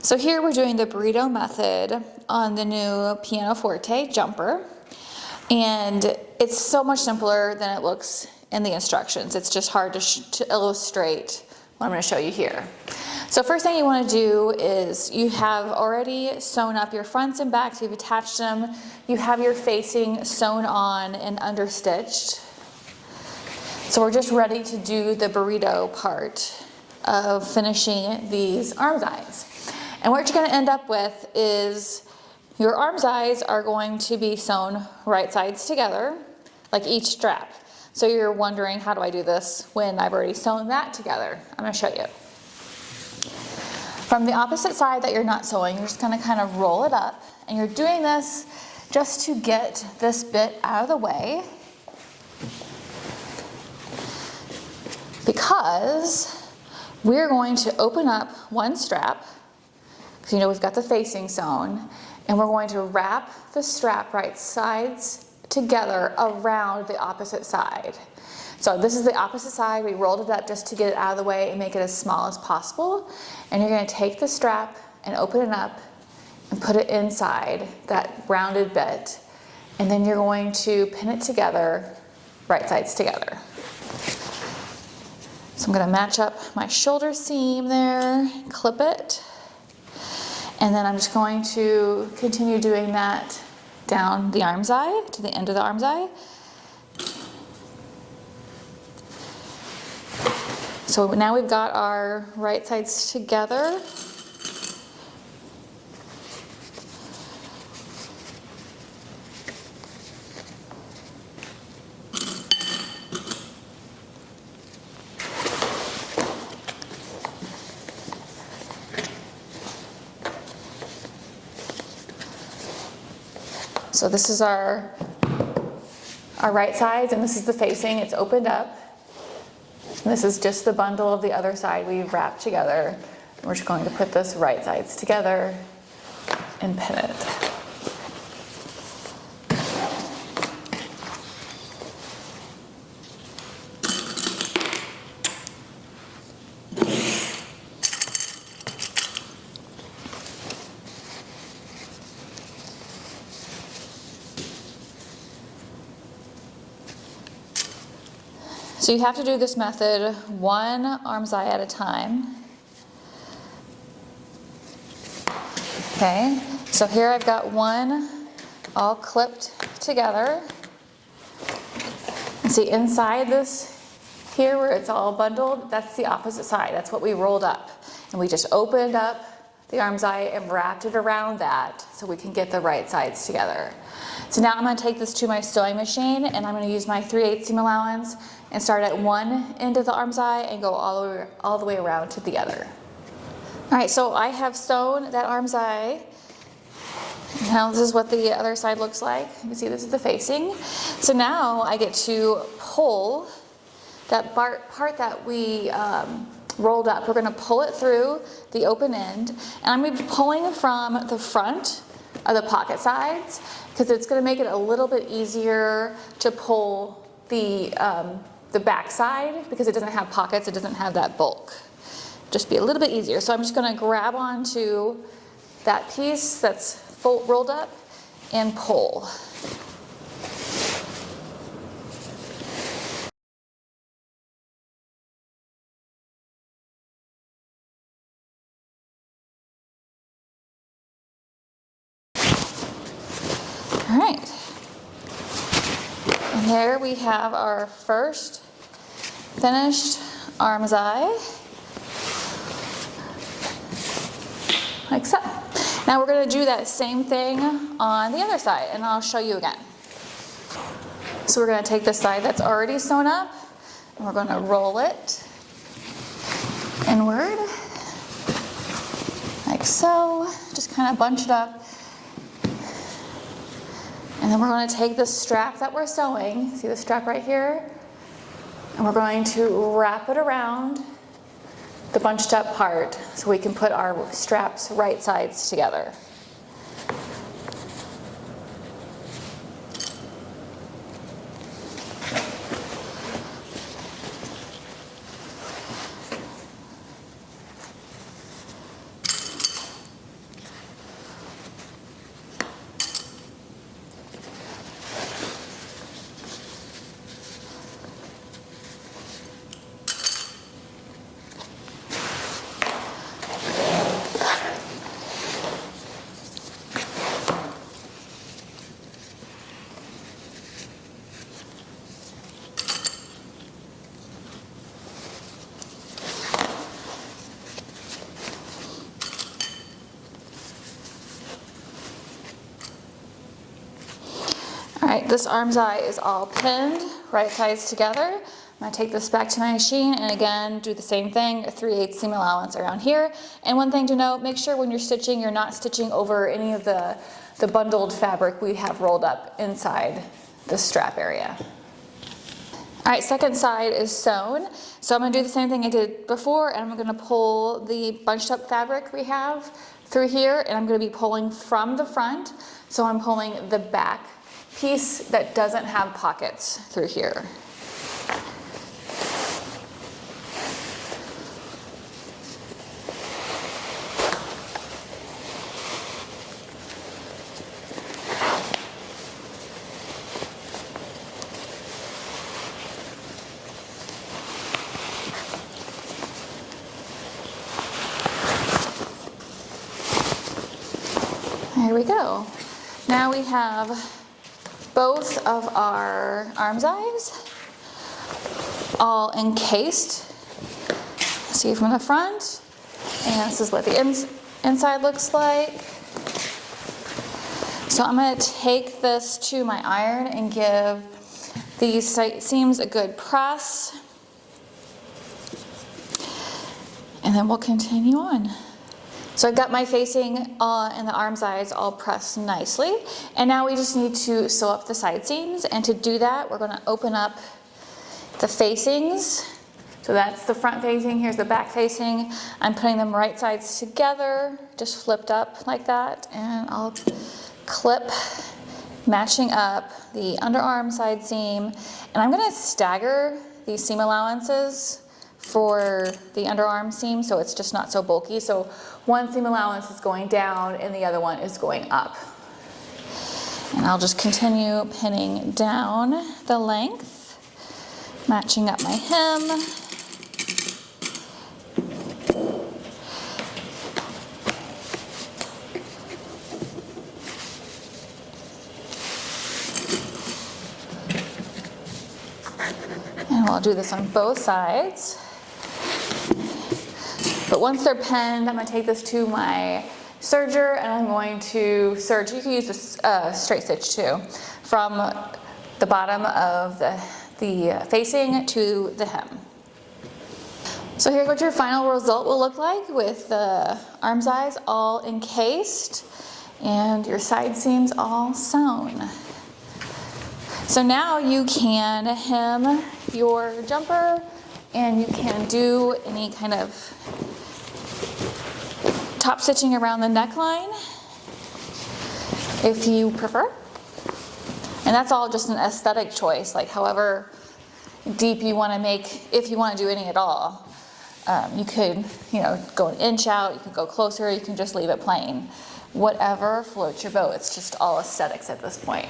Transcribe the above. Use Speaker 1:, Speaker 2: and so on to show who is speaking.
Speaker 1: So here we're doing the burrito method on the new Pianoforte jumper, and it's so much simpler than it looks in the instructions. It's just hard to illustrate what I'm going to show you here. So first thing you want to do is you have already sewn up your fronts and backs, you've attached them, you have your facing sewn on and understitched. So we're just ready to do the burrito part of finishing these arms eyes. And what you're going to end up with is your arms eyes are going to be sewn right sides together, like each strap. So you're wondering, how do I do this when I've already sewn that together? I'm going to show you. From the opposite side that you're not sewing, you're just going to kind of roll it up, and you're doing this just to get this bit out of the way, because we're going to open up one strap. So you know we've got the facing sewn, and we're going to wrap the strap right sides together around the opposite side. So this is the opposite side. We rolled it up just to get it out of the way and make it as small as possible. And you're going to take the strap and open it up and put it inside that rounded bit. And then you're going to pin it together, right sides together. So I'm going to match up my shoulder seam there, clip it. And then I'm just going to continue doing that down the arm's eye, to the end of the arm's eye. So now we've got our right sides together. So this is our right sides, and this is the facing. It's opened up. And this is just the bundle of the other side we've wrapped together. And we're just going to put this right sides together and pin it. So you have to do this method one arm's eye at a time. Okay, so here I've got one all clipped together. And see inside this here where it's all bundled, that's the opposite side. That's what we rolled up. And we just opened up the arm's eye and wrapped it around that so we can get the right sides together. So now I'm going to take this to my sewing machine, and I'm going to use my 3/8 seam allowance and start at one end of the arm's eye and go all the way around to the other. All right, so I have sewn that arm's eye. Now this is what the other side looks like. You can see this is the facing. So now I get to pull that part that we rolled up. We're going to pull it through the open end, and I'm going to be pulling from the front of the pocket sides, because it's going to make it a little bit easier to pull the back side, because it doesn't have pockets, it doesn't have that bulk. Just be a little bit easier. So I'm just going to grab onto that piece that's rolled up and pull. All right. And there we have our first finished arm's eye, like so. Now we're going to do that same thing on the other side, and I'll show you again. So we're going to take the side that's already sewn up, and we're going to roll it inward, like so. Just kind of bunch it up. And then we're going to take the strap that we're sewing, see the strap right here, and we're going to wrap it around the bunched up part so we can put our straps right sides together. right, this armscye is all pinned, right sides together. I'm gonna take this back to my machine and again, do the same thing, a 3/8 seam allowance around here. And one thing to note, make sure when you're stitching, you're not stitching over any of the bundled fabric we have rolled up inside the strap area. All right, second side is sewn. So I'm gonna do the same thing I did before, and I'm gonna pull the bunched up fabric we have through here, and I'm gonna be pulling from the front. So I'm pulling the back piece that doesn't have pockets through here. There we go. Now we have both of our armscyes all encased. See from the front, and this is what the inside looks like. So I'm going to take this to my iron and give these seams a good press, and then we'll continue on. So I've got my facing and the armscyes all pressed nicely. And now we just need to sew up the side seams. And to do that, we're gonna open up the facings. So that's the front facing, here's the back facing. I'm putting them right sides together, just flipped up like that. And I'll clip, matching up the underarm side seam. And I'm gonna stagger these seam allowances for the underarm seam, so it's just not so bulky. So one seam allowance is going down and the other one is going up. And I'll just continue pinning down the length, matching up my hem. And we'll do this on both sides. But once they're pinned, I'm going to take this to my serger and I'm going to serge. You can use a straight stitch too, from the bottom of the facing to the hem. So here's what your final result will look like with the armscyes all encased and your side seams all sewn. So now you can hem your jumper and you can do any kind of top stitching around the neckline if you prefer. And that's all just an aesthetic choice, like however deep you want to make, if you want to do any at all. You could, go an inch out, you could go closer, you can just leave it plain. Whatever floats your boat, it's just all aesthetics at this point.